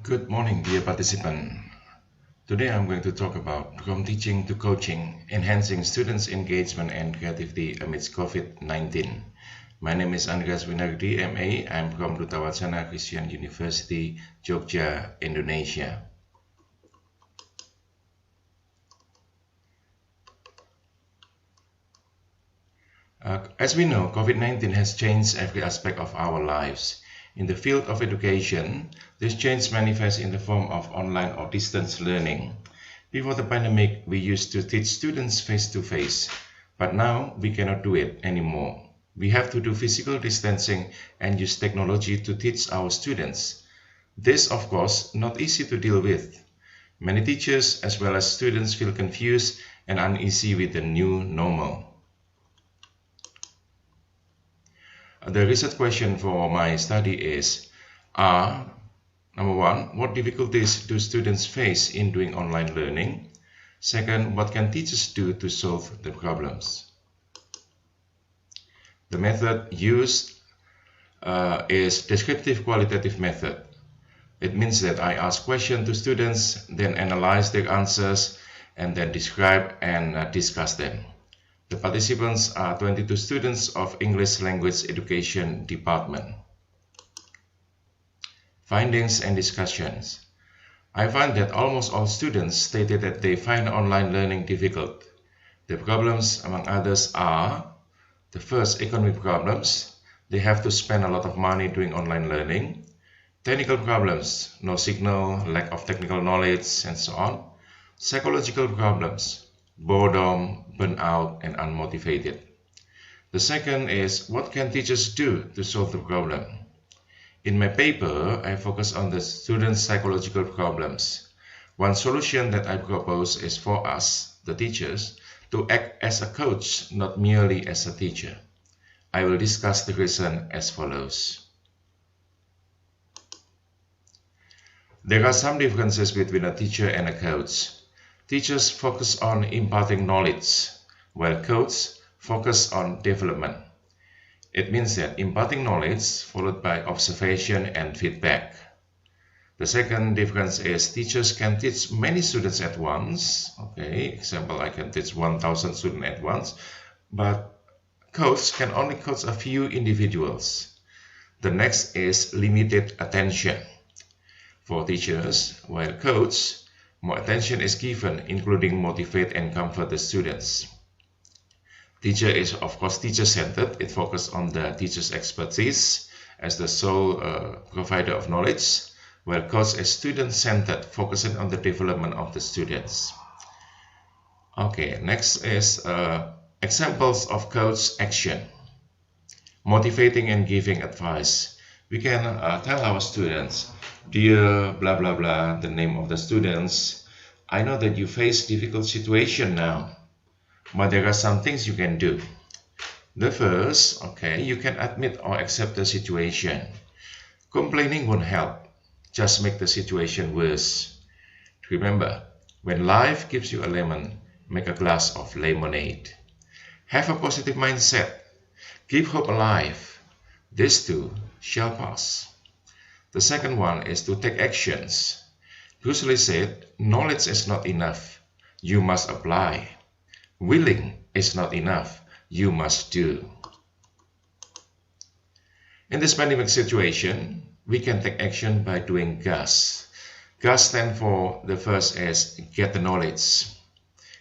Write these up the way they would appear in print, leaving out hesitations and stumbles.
Good morning, dear participant. Today I'm going to talk about from teaching to coaching, enhancing students' engagement and creativity amidst COVID-19. My name is Andreas Winardi, MA. I'm from Duta Wacana Christian University, Jogja, Indonesia. As we know, COVID-19 has changed every aspect of our lives. In the field of education, this change manifests in the form of online or distance learning. Before the pandemic, we used to teach students face-to-face, but now we cannot do it anymore. We have to do physical distancing and use technology to teach our students. This, of course, not easy to deal with. Many teachers as well as students feel confused and uneasy with the new normal. The research question for my study is, number one, what difficulties do students face in doing online learning? Second, what can teachers do to solve the problems? The method used is descriptive qualitative method. It means that I ask questions to students, then analyze their answers, and then describe and discuss them. The participants are 22 students of English Language Education Department. Findings and discussions. I find that almost all students stated that they find online learning difficult. The problems, among others, are the first, economic problems. They have to spend a lot of money doing online learning. Technical problems, no signal, lack of technical knowledge, and so on. Psychological problems, boredom, burnout, and unmotivated. The second is, what can teachers do to solve the problem? In my paper, I focus on the students' psychological problems. One solution that I propose is for us, the teachers, to act as a coach, not merely as a teacher. I will discuss the reason as follows. There are some differences between a teacher and a coach. Teachers focus on imparting knowledge, while coaches focus on development. It means that imparting knowledge followed by observation and feedback. The second difference is teachers can teach many students at once. Example, I can teach 1,000 students at once, but coaches can only coach a few individuals. The next is limited attention. For teachers, while coaches, more attention is given, including motivate and comfort the students. Teacher is, of course, teacher-centered. It focuses on the teacher's expertise as the sole provider of knowledge, while coach is student-centered, focusing on the development of the students. Next is examples of coach action. Motivating and giving advice. We can tell our students, dear blah blah blah, the name of the students, I know that you face difficult situation now, but there are some things you can do. The first, you can admit or accept the situation. Complaining won't help, just make the situation worse. Remember, when life gives you a lemon, make a glass of lemonade. Have a positive mindset. Keep hope alive. This too shall pass. The second one is to take actions. Bruce Lee said, knowledge is not enough, you must apply. Willing is not enough, you must do. In this pandemic situation, we can take action by doing GAS. GAS stands for, the first is get the knowledge.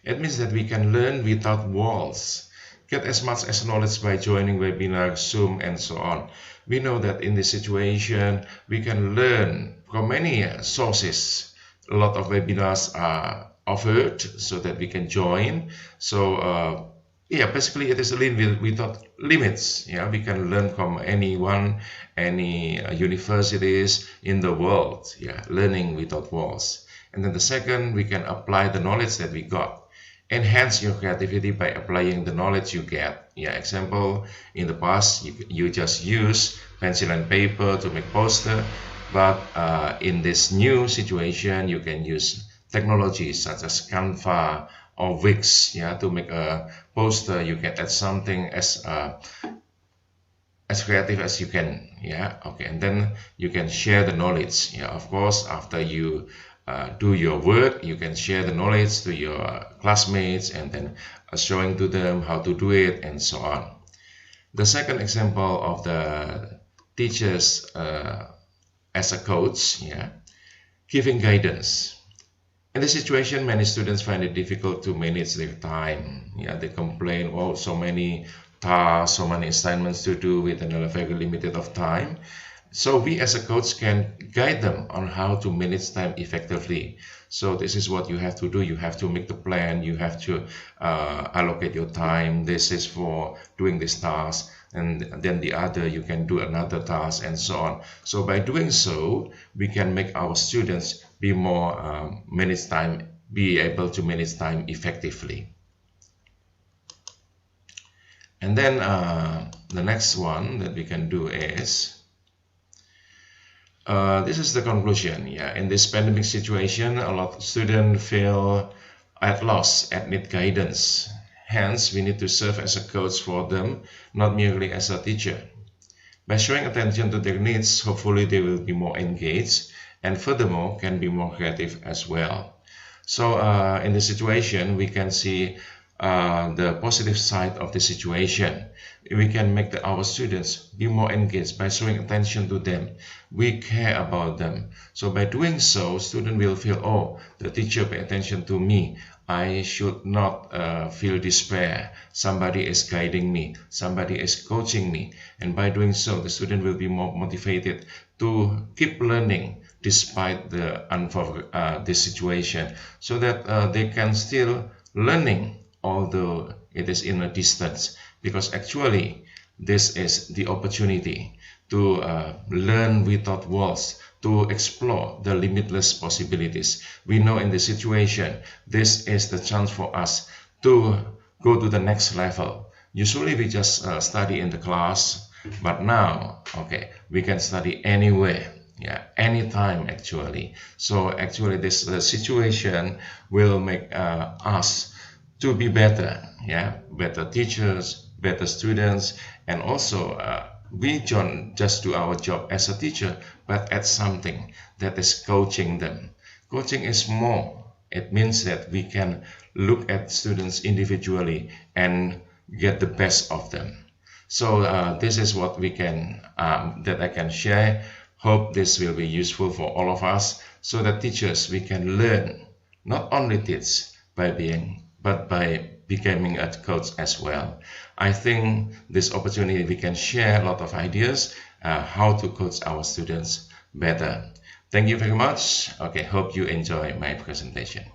It means that we can learn without walls. Get as much as knowledge by joining webinars, Zoom, and so on. We know that in this situation, we can learn from many sources. A lot of webinars are offered so that we can join. So, basically it is a learning without limits. We can learn from anyone, any universities in the world. Learning without walls. And then the second, we can apply the knowledge that we got. Enhance your creativity by applying the knowledge you get. Example, in the past, you just use pencil and paper to make poster, but in this new situation, you can use technologies such as Canva or Wix to make a poster. You can add something as as creative as you can. Yeah, okay, and then you can share the knowledge. Yeah, of course, after you do your work, you can share the knowledge to your classmates and then showing to them how to do it and so on. The second example of the teachers as a coach, yeah, giving guidance. In this situation, many students find it difficult to manage their time. Yeah, they complain, oh, so many tasks, so many assignments to do within a very limited of time. So we as a coach can guide them on how to manage time effectively. So this is what you have to do. You have to make the plan. You have to allocate your time. This is for doing this task, and then the other you can do another task, and so on. So by doing so, we can make our students be more be able to manage time effectively. And then the next one that we can do is this is the conclusion. Yeah, in this pandemic situation, a lot of students feel at loss and need guidance. Hence, we need to serve as a coach for them, not merely as a teacher. By showing attention to their needs, hopefully they will be more engaged and furthermore can be more creative as well. So in this situation, we can see the positive side of the situation. We can make our students be more engaged by showing attention to them. We care about them. So by doing so, students will feel, oh, the teacher pay attention to me. I should not feel despair. Somebody is guiding me. Somebody is coaching me. And by doing so, the student will be more motivated to keep learning despite the situation, so that they can still learning although it is in a distance, because actually this is the opportunity to learn without walls, to explore the limitless possibilities. We know in this situation, this is the chance for us to go to the next level. Usually we just study in the class, but now, okay, we can study anywhere. Yeah, anytime actually. So actually this situation will make us to be better, yeah, better teachers, better students, and also we don't just do our job as a teacher, but add something that is coaching them. Coaching is more. It means that we can look at students individually and get the best of them. So this is what we can that I can share. Hope this will be useful for all of us, so that teachers we can learn, not only teach but by becoming a coach as well. I think this opportunity we can share a lot of ideas how to coach our students better. Thank you very much. Okay, hope you enjoy my presentation.